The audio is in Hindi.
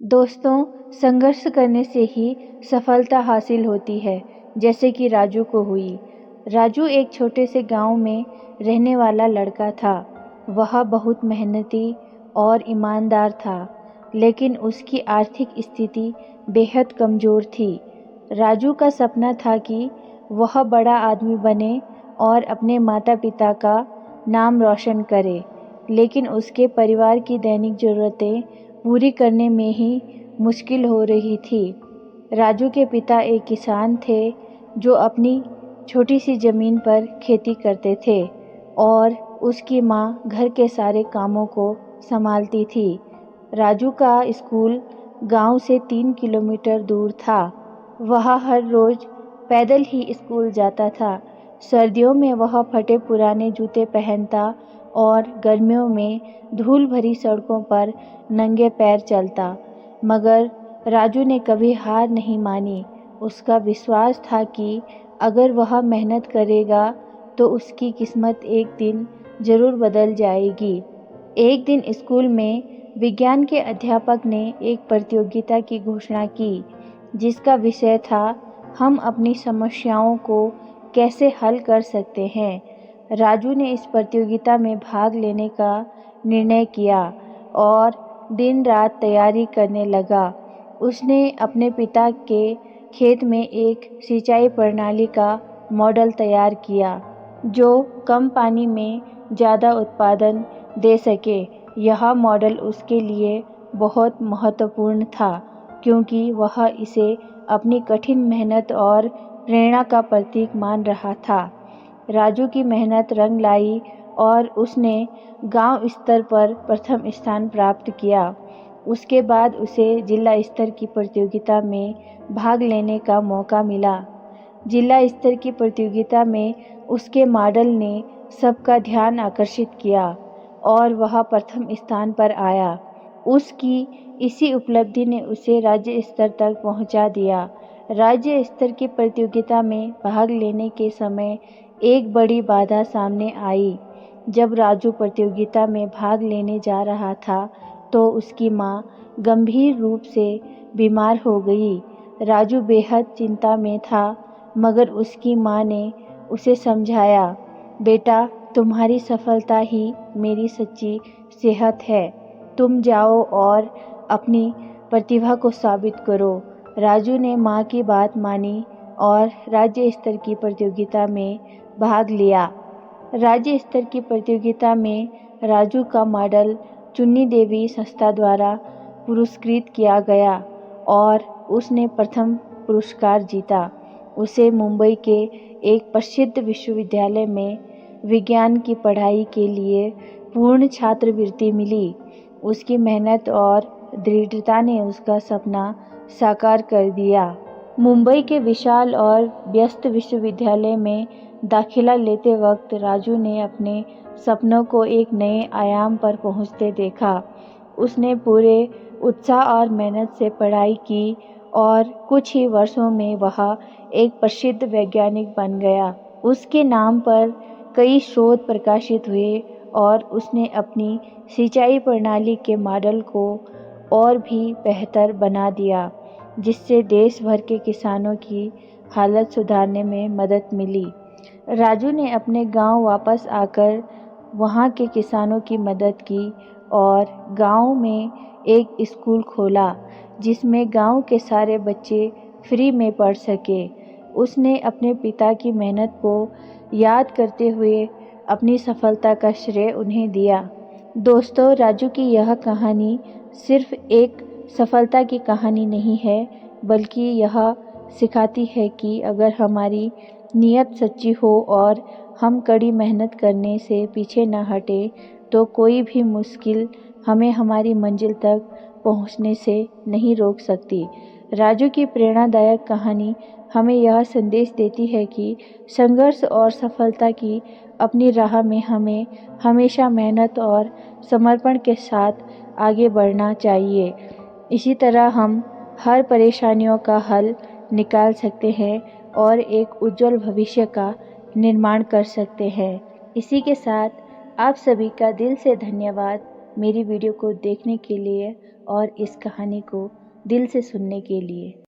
दोस्तों, संघर्ष करने से ही सफलता हासिल होती है, जैसे कि राजू को हुई। राजू एक छोटे से गांव में रहने वाला लड़का था। वह बहुत मेहनती और ईमानदार था, लेकिन उसकी आर्थिक स्थिति बेहद कमज़ोर थी। राजू का सपना था कि वह बड़ा आदमी बने और अपने माता-पिता का नाम रोशन करे, लेकिन उसके परिवार की दैनिक ज़रूरतें पूरी करने में ही मुश्किल हो रही थी। राजू के पिता एक किसान थे जो अपनी छोटी सी ज़मीन पर खेती करते थे और उसकी माँ घर के सारे कामों को संभालती थी। राजू का स्कूल गांव से 3 किलोमीटर दूर था। वह हर रोज़ पैदल ही स्कूल जाता था। सर्दियों में वह फटे पुराने जूते पहनता और गर्मियों में धूल भरी सड़कों पर नंगे पैर चलता। मगर राजू ने कभी हार नहीं मानी। उसका विश्वास था कि अगर वह मेहनत करेगा तो उसकी किस्मत एक दिन ज़रूर बदल जाएगी। एक दिन स्कूल में विज्ञान के अध्यापक ने एक प्रतियोगिता की घोषणा की, जिसका विषय था हम अपनी समस्याओं को कैसे हल कर सकते हैं। राजू ने इस प्रतियोगिता में भाग लेने का निर्णय किया और दिन रात तैयारी करने लगा। उसने अपने पिता के खेत में एक सिंचाई प्रणाली का मॉडल तैयार किया, जो कम पानी में ज़्यादा उत्पादन दे सके। यह मॉडल उसके लिए बहुत महत्वपूर्ण था, क्योंकि वह इसे अपनी कठिन मेहनत और प्रेरणा का प्रतीक मान रहा था। राजू की मेहनत रंग लाई और उसने गांव स्तर पर प्रथम स्थान प्राप्त किया। उसके बाद उसे जिला स्तर की प्रतियोगिता में भाग लेने का मौका मिला। जिला स्तर की प्रतियोगिता में उसके मॉडल ने सबका ध्यान आकर्षित किया और वह प्रथम स्थान पर आया। उसकी इसी उपलब्धि ने उसे राज्य स्तर तक पहुंचा दिया। राज्य स्तर की प्रतियोगिता में भाग लेने के समय एक बड़ी बाधा सामने आई। जब राजू प्रतियोगिता में भाग लेने जा रहा था, तो उसकी माँ गंभीर रूप से बीमार हो गई। राजू बेहद चिंता में था, मगर उसकी माँ ने उसे समझाया, बेटा, तुम्हारी सफलता ही मेरी सच्ची सेहत है। तुम जाओ और अपनी प्रतिभा को साबित करो। राजू ने माँ की बात मानी और राज्य स्तर की प्रतियोगिता में भाग लिया। राज्य स्तर की प्रतियोगिता में राजू का मॉडल चुन्नी देवी संस्था द्वारा पुरस्कृत किया गया और उसने प्रथम पुरस्कार जीता। उसे मुंबई के एक प्रसिद्ध विश्वविद्यालय में विज्ञान की पढ़ाई के लिए पूर्ण छात्रवृत्ति मिली। उसकी मेहनत और दृढ़ता ने उसका सपना साकार कर दिया। मुंबई के विशाल और व्यस्त विश्वविद्यालय में दाखिला लेते वक्त राजू ने अपने सपनों को एक नए आयाम पर पहुंचते देखा। उसने पूरे उत्साह और मेहनत से पढ़ाई की और कुछ ही वर्षों में वह एक प्रसिद्ध वैज्ञानिक बन गया। उसके नाम पर कई शोध प्रकाशित हुए और उसने अपनी सिंचाई प्रणाली के मॉडल को और भी बेहतर बना दिया, जिससे देश भर के किसानों की हालत सुधारने में मदद मिली। राजू ने अपने गांव वापस आकर वहां के किसानों की मदद की और गांव में एक स्कूल खोला, जिसमें गांव के सारे बच्चे फ्री में पढ़ सके। उसने अपने पिता की मेहनत को याद करते हुए अपनी सफलता का श्रेय उन्हें दिया। दोस्तों, राजू की यह कहानी सिर्फ एक सफलता की कहानी नहीं है, बल्कि यह सिखाती है कि अगर हमारी नीयत सच्ची हो और हम कड़ी मेहनत करने से पीछे न हटें, तो कोई भी मुश्किल हमें हमारी मंजिल तक पहुंचने से नहीं रोक सकती। राजू की प्रेरणादायक कहानी हमें यह संदेश देती है कि संघर्ष और सफलता की अपनी राह में हमें हमेशा मेहनत और समर्पण के साथ आगे बढ़ना चाहिए। इसी तरह हम हर परेशानियों का हल निकाल सकते हैं और एक उज्जवल भविष्य का निर्माण कर सकते हैं। इसी के साथ आप सभी का दिल से धन्यवाद मेरी वीडियो को देखने के लिए और इस कहानी को दिल से सुनने के लिए।